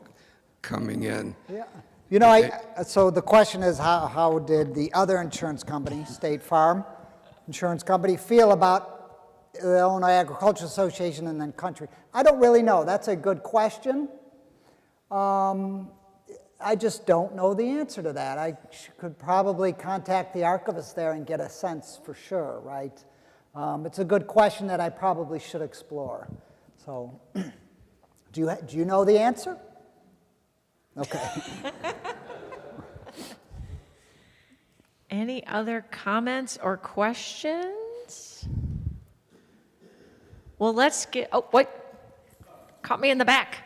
coming in?
Yeah. You know, so the question is, how did the other insurance company, State Farm Insurance Company, feel about the Illinois Agricultural Association and then Country? I don't really know. That's a good question. I just don't know the answer to that. I could probably contact the archivist there and get a sense for sure, right? It's a good question that I probably should explore. So, do you know the answer? Okay.
Any other comments or questions? Well, let's get, oh, what? Caught me in the back.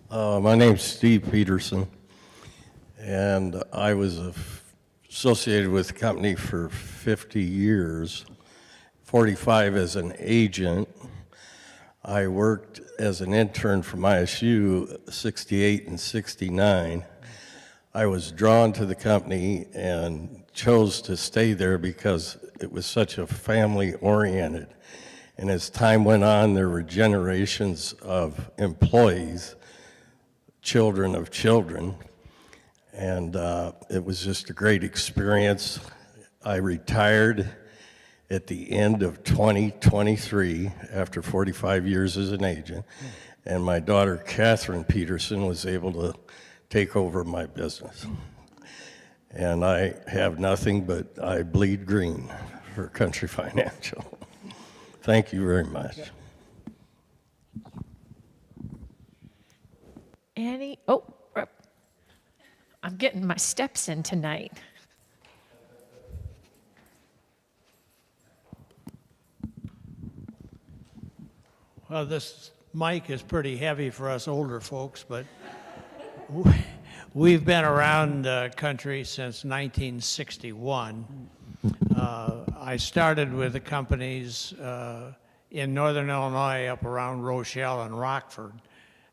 My name's Steve Peterson, and I was associated with the company for 50 years, 45 as an agent. I worked as an intern from ISU 68 and 69. I was drawn to the company and chose to stay there because it was such a family-oriented. And as time went on, there were generations of employees, children of children, and it was just a great experience. I retired at the end of 2023 after 45 years as an agent, and my daughter Catherine Peterson was able to take over my business. And I have nothing but I bleed green for Country Financial. Thank you very much.
I'm getting my steps in tonight.
Well, this mic is pretty heavy for us older folks, but we've been around the country since 1961. I started with the companies in northern Illinois up around Rochelle and Rockford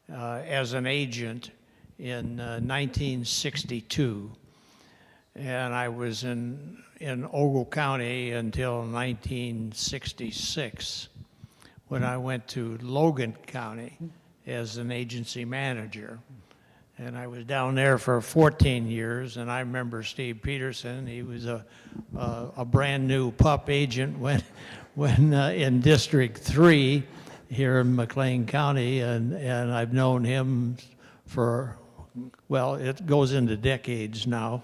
as an agent in 1962. And I was in Ogle County until 1966, when I went to Logan County as an agency manager. And I was down there for 14 years, and I remember Steve Peterson. He was a brand new pup agent when in District 3 here in McLean County, and I've known him for, well, it goes into decades now.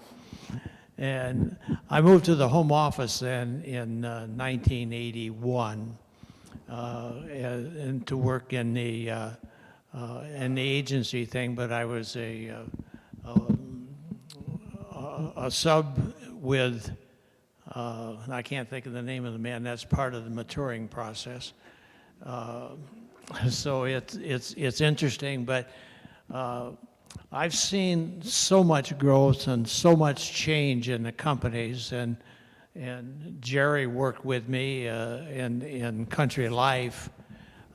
And I moved to the home office then in 1981 and to work in the agency thing, but I was a sub with, I can't think of the name of the man, that's part of the maturing process. So it's interesting, but I've seen so much growth and so much change in the companies, and Jerry worked with me in Country Life,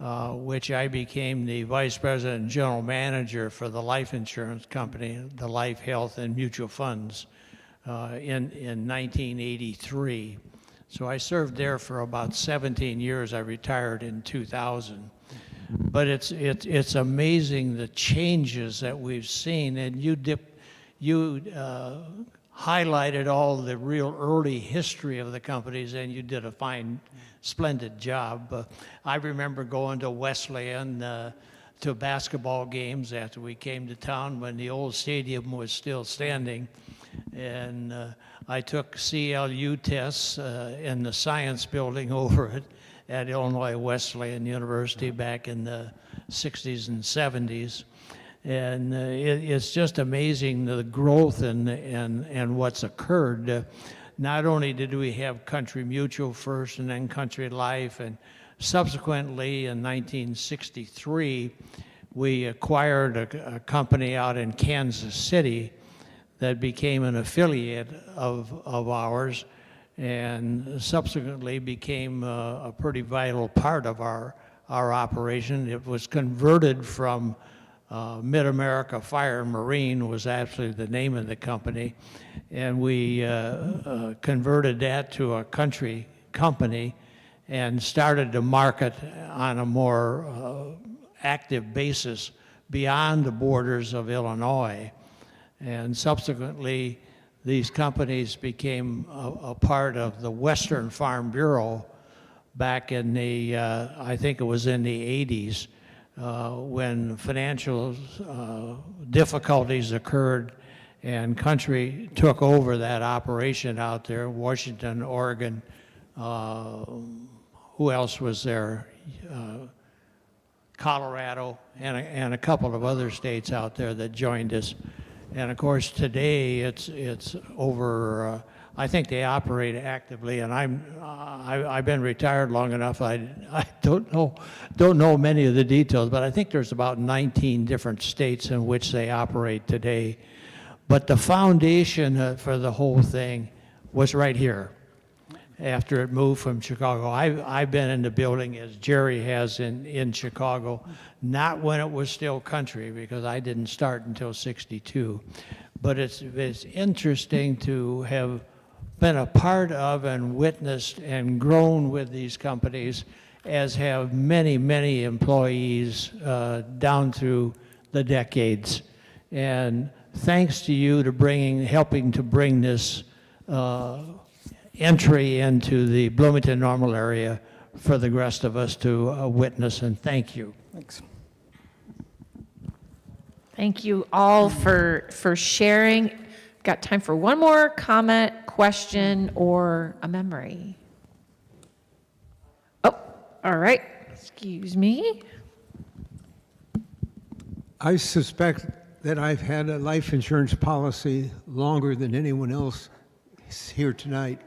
which I became the vice president and general manager for the life insurance company, the Life, Health, and Mutual Funds in 1983. So I served there for about 17 years. I retired in 2000. But it's amazing the changes that we've seen, and you highlighted all the real early history of the companies, and you did a fine, splendid job. I remember going to Wesleyan to basketball games after we came to town when the old stadium was still standing, and I took CLU tests in the science building over at Illinois Wesleyan University back in the 60s and 70s. And it's just amazing the growth and what's occurred. Not only did we have Country Mutual first and then Country Life, and subsequently in 1963, we acquired a company out in Kansas City that became an affiliate of ours, and subsequently became a pretty vital part of our operation. It was converted from Mid-America Fire and Marine was actually the name of the company, and we converted that to a country company and started to market on a more active basis beyond the borders of Illinois. And subsequently, these companies became a part of the Western Farm Bureau back in the, I think it was in the 80s, when financial difficulties occurred and country took over that operation out there, Washington, Oregon, who else was there? Colorado, and a couple of other states out there that joined us. And of course, today it's over. I think they operate actively, and I've been retired long enough. I don't know many of the details, but I think there's about 19 different states in which they operate today. But the foundation for the whole thing was right here. After it moved from Chicago, I've been in the building as Jerry has in Chicago, not when it was still country, because I didn't start until '62. But it's interesting to have been a part of and witnessed and grown with these companies, as have many, many employees down through the decades. And thanks to you to helping to bring this entry into the Bloomington Normal area for the rest of us to witness, and thank you.
Thanks.
Thank you all for sharing. Got time for one more comment, question, or a memory. Oh, all right. Excuse me.
I suspect that I've had a life insurance policy longer than anyone else here tonight.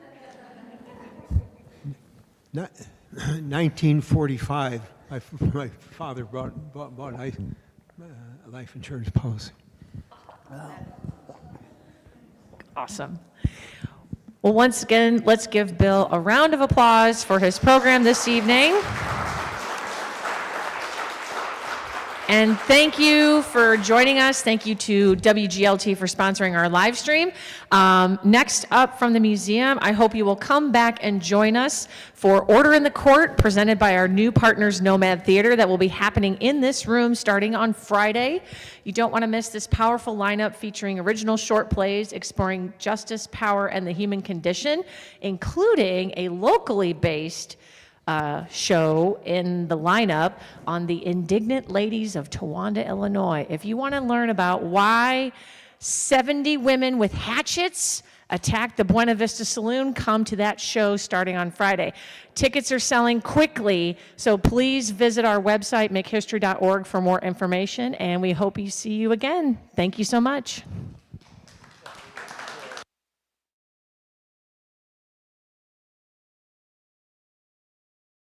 1945, my father bought a life insurance policy.
Awesome. Well, once again, let's give Bill a round of applause for his program this evening. And thank you for joining us. Thank you to WGLT for sponsoring our live stream. Next up from the museum, I hope you will come back and join us for Order in the Court, presented by our new partners, Nomad Theater, that will be happening in this room starting on Friday. You don't want to miss this powerful lineup featuring original short plays exploring justice, power, and the human condition, including a locally based show in the lineup on the indignant ladies of Towanda, Illinois. If you want to learn about why 70 women with hatchets attacked the Buena Vista Saloon, come to that show starting on Friday. Tickets are selling quickly, so please visit our website, makehistory.org, for more information, and we hope you see you again. Thank you so much.